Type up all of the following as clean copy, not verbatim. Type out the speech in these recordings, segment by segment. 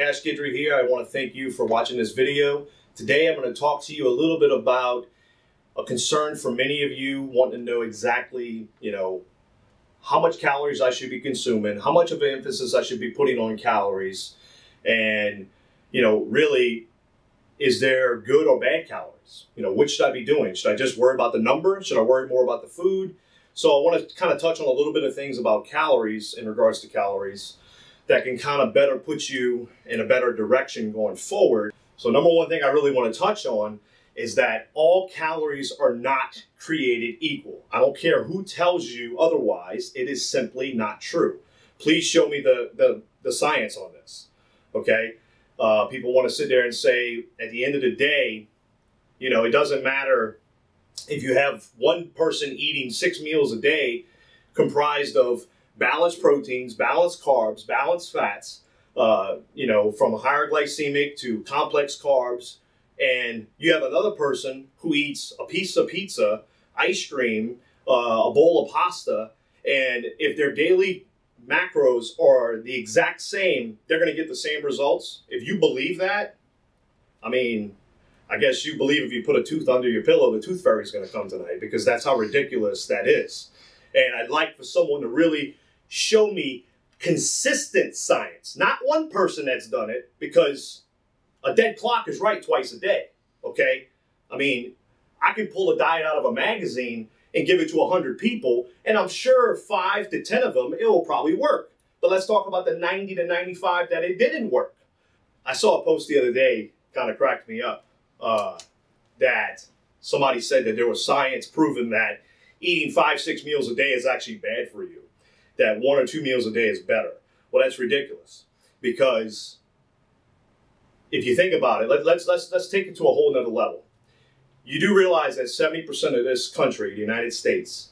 Kash here. I want to thank you for watching this video. Today I'm going to talk to you a little bit about a concern for many of you wanting to know exactly, how much calories I should be consuming, how much of an emphasis I should be putting on calories, and, really, is there good or bad calories? Which should I be doing? Should I just worry about the number? Should I worry more about the food? So I want to kind of touch on a little bit of things about calories in regards to calories that can kind of better put you in a better direction going forward. So number one thing I really want to touch on is that all calories are not created equal. I don't care who tells you otherwise, it is simply not true. Please show me the science on this, okay? People want to sit there and say, at the end of the day, it doesn't matter if you have one person eating 6 meals a day comprised of balanced proteins, balanced carbs, balanced fats, from higher glycemic to complex carbs, and you have another person who eats a piece of pizza, ice cream, a bowl of pasta, and if their daily macros are the exact same, they're going to get the same results. If you believe that, I guess you believe if you put a tooth under your pillow, the tooth fairy is going to come tonight, because that's how ridiculous that is. And I'd like for someone to really show me consistent science, not one person that's done it, because a dead clock is right twice a day, okay? I can pull a diet out of a magazine and give it to 100 people, and I'm sure 5 to 10 of them, it will probably work. But let's talk about the 90 to 95 that it didn't work. I saw a post the other day, kind of cracked me up, that somebody said that there was science proving that eating 5-6 meals a day is actually bad for you, that 1 or 2 meals a day is better. Well, that's ridiculous, because if you think about it, let's take it to a whole nother level. You do realize that 70% of this country, the United States,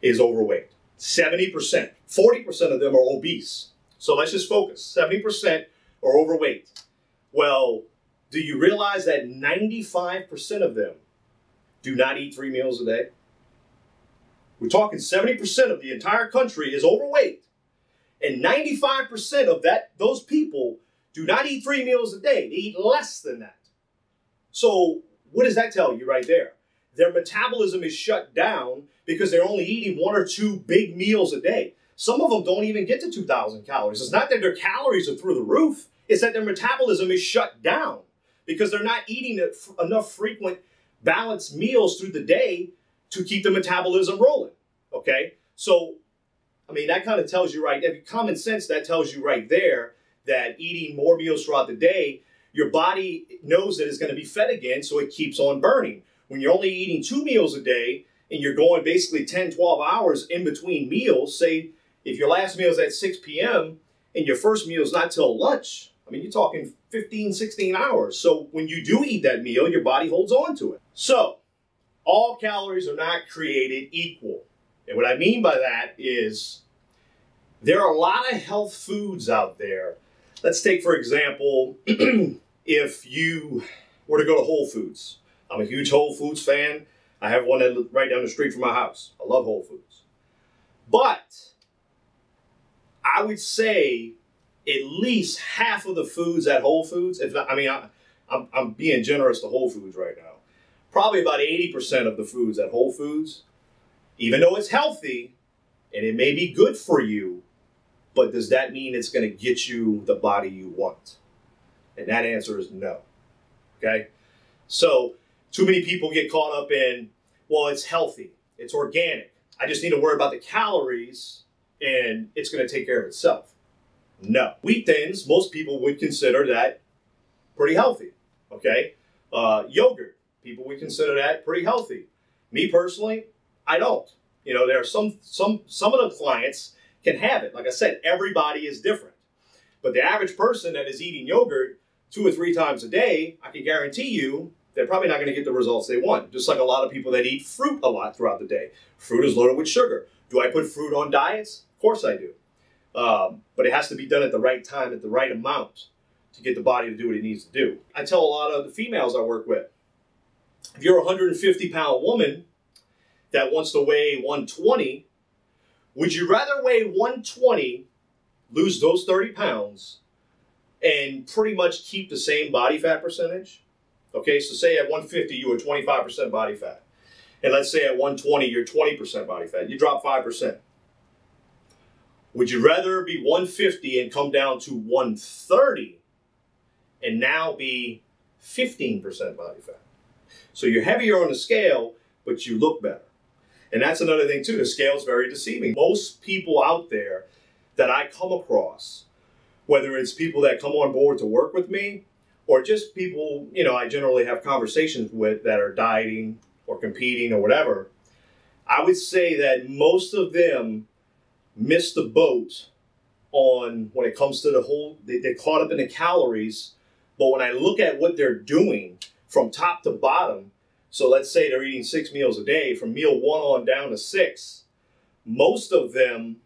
is overweight. 70%. 40% of them are obese. So let's just focus. 70% are overweight. Well, do you realize that 95% of them do not eat 3 meals a day? We're talking 70% of the entire country is overweight, and 95% of those people do not eat 3 meals a day. They eat less than that. So what does that tell you right there? Their metabolism is shut down because they're only eating 1 or 2 big meals a day. Some of them don't even get to 2,000 calories. It's not that their calories are through the roof. It's that their metabolism is shut down because they're not eating enough frequent balanced meals through the day to keep the metabolism rolling, okay? So, that kind of tells you right there, common sense, that tells you right there that eating more meals throughout the day, your body knows that it's going to be fed again, so it keeps on burning. When you're only eating 2 meals a day and you're going basically 10, 12 hours in between meals, say if your last meal is at 6 p.m. and your first meal is not till lunch, you're talking 15, 16 hours. So when you do eat that meal, your body holds on to it. So all calories are not created equal. And what I mean by that is there are a lot of health foods out there. Let's take, for example, if you were to go to Whole Foods. I'm a huge Whole Foods fan. I have one right down the street from my house. I love Whole Foods. But I would say at least half of the foods at Whole Foods, if not, I'm being generous to Whole Foods right now. Probably about 80% of the foods at Whole Foods, even though it's healthy and it may be good for you, but does that mean it's going to get you the body you want? And that answer is no, okay? So too many people get caught up in, well, it's healthy, it's organic, I just need to worry about the calories and it's going to take care of itself. No. Wheat thins, most people would consider that pretty healthy, okay? Yogurt, people would consider that pretty healthy. Me personally, I don't. There are some of the clients can have it. Like I said, everybody is different. But the average person that is eating yogurt 2 or 3 times a day, I can guarantee you they're probably not going to get the results they want. Just like a lot of people that eat fruit a lot throughout the day. Fruit is loaded with sugar. Do I put fruit on diets? Of course I do. But it has to be done at the right time, at the right amount to get the body to do what it needs to do. I tell a lot of the females I work with, if you're a 150-pound woman that wants to weigh 120, would you rather weigh 120, lose those 30 pounds, and pretty much keep the same body fat percentage. Okay, so say at 150 you were 25% body fat. And let's say at 120 you're 20% body fat. You drop 5%. Would you rather be 150 and come down to 130 and now be 15% body fat? So you're heavier on the scale, but you look better. And that's another thing too, the scale is very deceiving. Most people out there that I come across, whether it's people that come on board to work with me, or just people, I generally have conversations with that are dieting or competing or whatever, I would say that most of them miss the boat on when it comes to the whole, they're caught up in the calories, but when I look at what they're doing from top to bottom, so let's say they're eating 6 meals a day, from meal 1 on down to 6, most of them,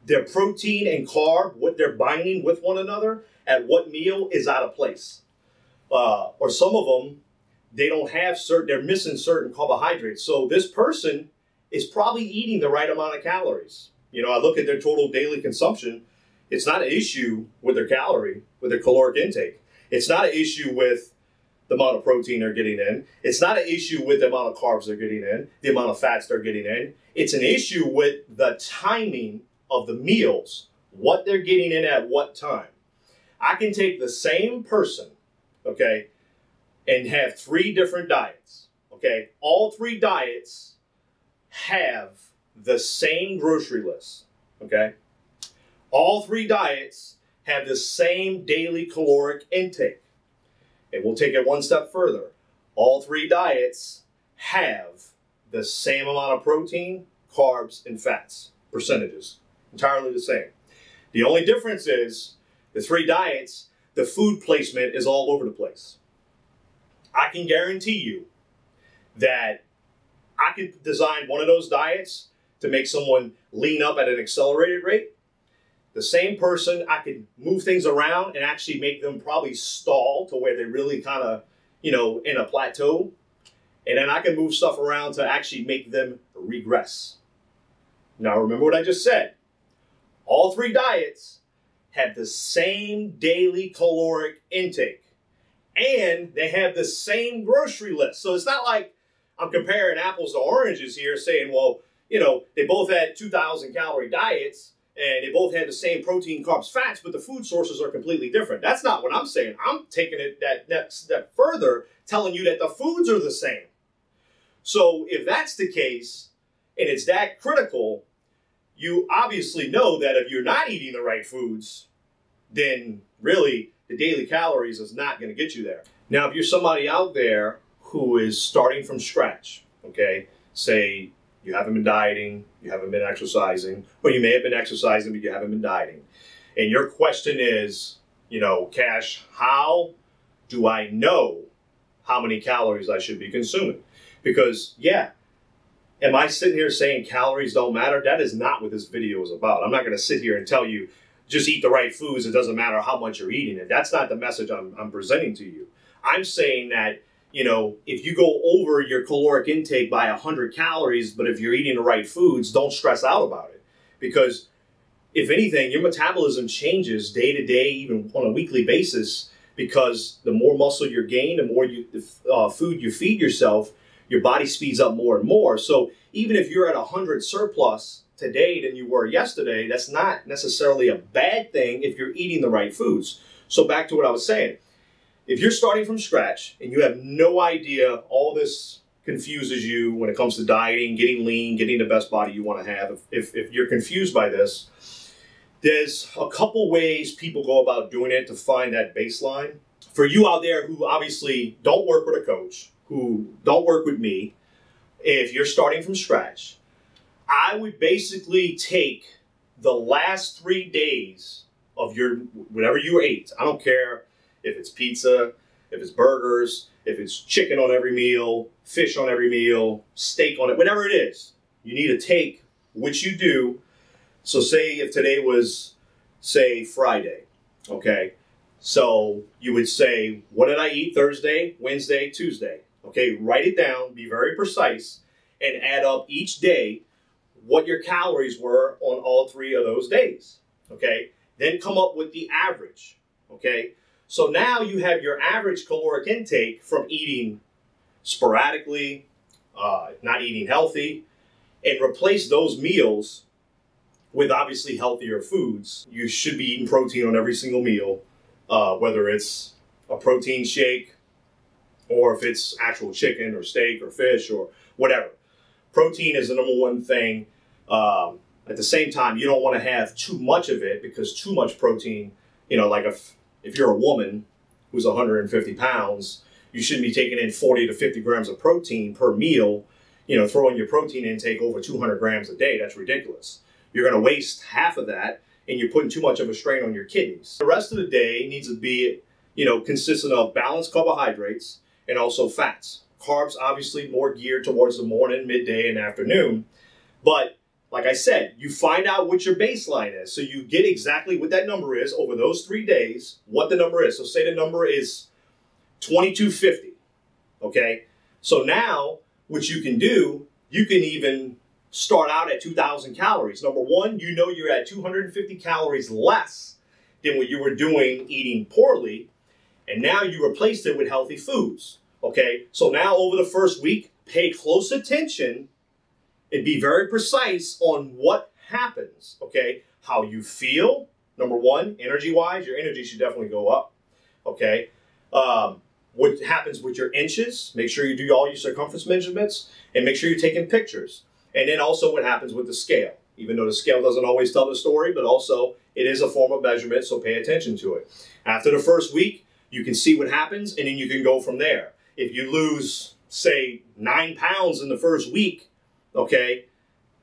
their protein and carb, what they're binding with one another at what meal is out of place. Or some of them, they don't have they're missing certain carbohydrates. So this person is probably eating the right amount of calories. I look at their total daily consumption. It's not an issue with their caloric intake. It's not an issue with the amount of protein they're getting in. It's not an issue with the amount of carbs they're getting in, the amount of fats they're getting in. It's an issue with the timing of the meals, what they're getting in at what time. I can take the same person, okay, and have 3 different diets, okay? All 3 diets have the same grocery list, okay? All 3 diets have the same daily caloric intake. And we'll take it one step further. All 3 diets have the same amount of protein, carbs, and fats, percentages, entirely the same. The only difference is the 3 diets, the food placement is all over the place. I can guarantee you that I could design one of those diets to make someone lean up at an accelerated rate. The same person, I could move things around and actually make them probably stall to where they're really kind of, in a plateau. And then I can move stuff around to actually make them regress. Now remember what I just said. All 3 diets have the same daily caloric intake. And they have the same grocery list. So it's not like I'm comparing apples to oranges here saying, well, they both had 2,000 calorie diets and they both had the same protein, carbs, fats, but the food sources are completely different. That's not what I'm saying. I'm taking it that next step further, telling you that the foods are the same. So if that's the case, and it's that critical, you obviously know that if you're not eating the right foods, then really the daily calories is not going to get you there. Now, if you're somebody out there who is starting from scratch, okay, say you haven't been dieting, you haven't been exercising, or you may have been exercising, but you haven't been dieting. And your question is, Kash, how do I know how many calories I should be consuming? Because, yeah, am I sitting here saying calories don't matter? That is not what this video is about. I'm not going to sit here and tell you, just eat the right foods. It doesn't matter how much you're eating it. That's not the message I'm presenting to you. I'm saying that, if you go over your caloric intake by 100 calories, but if you're eating the right foods, don't stress out about it. Because if anything, your metabolism changes day to day, even on a weekly basis, because the more muscle you gain, the more food you feed yourself, your body speeds up more and more. So even if you're at 100 surplus today than you were yesterday, that's not necessarily a bad thing if you're eating the right foods. So back to what I was saying. If you're starting from scratch and you have no idea, all this confuses you when it comes to dieting, getting lean, getting the best body you want to have, if you're confused by this, there's a couple ways people go about doing it to find that baseline. For you out there who obviously don't work with a coach, who don't work with me, if you're starting from scratch, I would basically take the last 3 days of whatever you ate. I don't care if it's pizza, if it's burgers, if it's chicken on every meal, fish on every meal, steak on it, whatever it is. You need to take what you do. So say if today was, say, Friday, okay? So you would say, what did I eat Thursday, Wednesday, Tuesday? Okay, write it down, be very precise, and add up each day what your calories were on all 3 of those days, okay? then come up with the average, okay? So now you have your average caloric intake from eating sporadically, not eating healthy, and replace those meals with obviously healthier foods. You should be eating protein on every single meal, whether it's a protein shake or if it's actual chicken or steak or fish or whatever. Protein is the number one thing. At the same time, you don't want to have too much of it, because too much protein, you know, like if you're a woman who's 150 pounds, you shouldn't be taking in 40 to 50 grams of protein per meal, you know, throwing your protein intake over 200 grams a day. That's ridiculous. You're going to waste half of that, and you're putting too much of a strain on your kidneys. The rest of the day needs to be, you know, consistent of balanced carbohydrates and also fats. Carbs, obviously, more geared towards the morning, midday, and afternoon. But like I said, you find out what your baseline is. So you get exactly what that number is over those 3 days, what the number is. So say the number is 2250, okay? So now what you can do, you can even start out at 2,000 calories. Number one, you know you're at 250 calories less than what you were doing eating poorly, and now you replaced it with healthy foods, okay? So now over the first week, pay close attention and be very precise on what happens, okay? How you feel, number one, energy-wise, your energy should definitely go up, okay? What happens with your inches, make sure you do all your circumference measurements, and make sure you're taking pictures. And then also what happens with the scale, even though the scale doesn't always tell the story, but also it is a form of measurement, so pay attention to it. After the first week, you can see what happens, and then you can go from there. If you lose, say, 9 pounds in the first week, okay,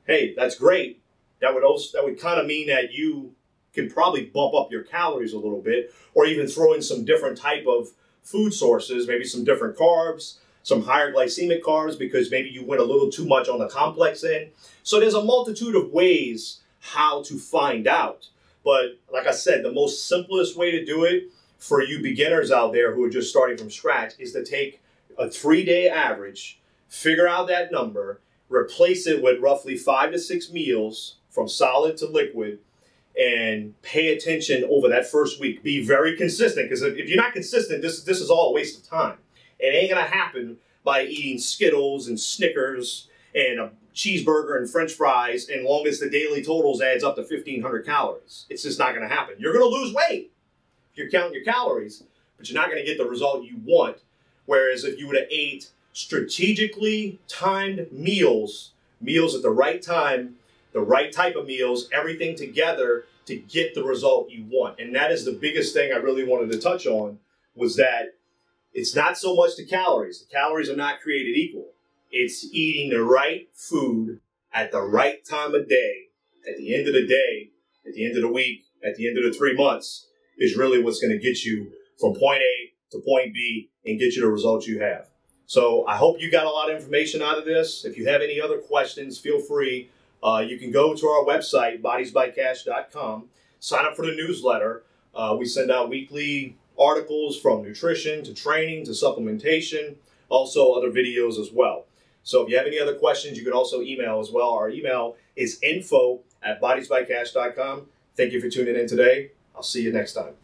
hey, that's great. That would kind of mean that you can probably bump up your calories a little bit, or even throw in some different type of food sources, maybe some different carbs, some higher glycemic carbs, because maybe you went a little too much on the complex end. So there's a multitude of ways how to find out. But like I said, the most simplest way to do it for you beginners out there who are just starting from scratch is to take a 3-day average, figure out that number, replace it with roughly 5 to 6 meals from solid to liquid, and pay attention over that first week. Be very consistent, because if you're not consistent, this is all a waste of time. It ain't gonna happen by eating Skittles and Snickers and a cheeseburger and French fries, and long as the daily totals adds up to 1,500 calories. It's just not gonna happen. You're gonna lose weight if you're counting your calories, but you're not gonna get the result you want. Whereas if you would have ate strategically timed meals at the right time, the right type of meals, everything together to get the result you want. And that is the biggest thing I really wanted to touch on, was that it's not so much the calories. The calories are not created equal. It's eating the right food at the right time of day, at the end of the day, at the end of the week, at the end of the 3 months, is really what's going to get you from point A to point B and get you the results you have. So I hope you got a lot of information out of this. If you have any other questions, feel free. You can go to our website, bodiesbykash.com, sign up for the newsletter. We send out weekly articles from nutrition to training to supplementation, also other videos as well. So if you have any other questions, you can also email as well. Our email is info@bodiesbykash.com. Thank you for tuning in today. I'll see you next time.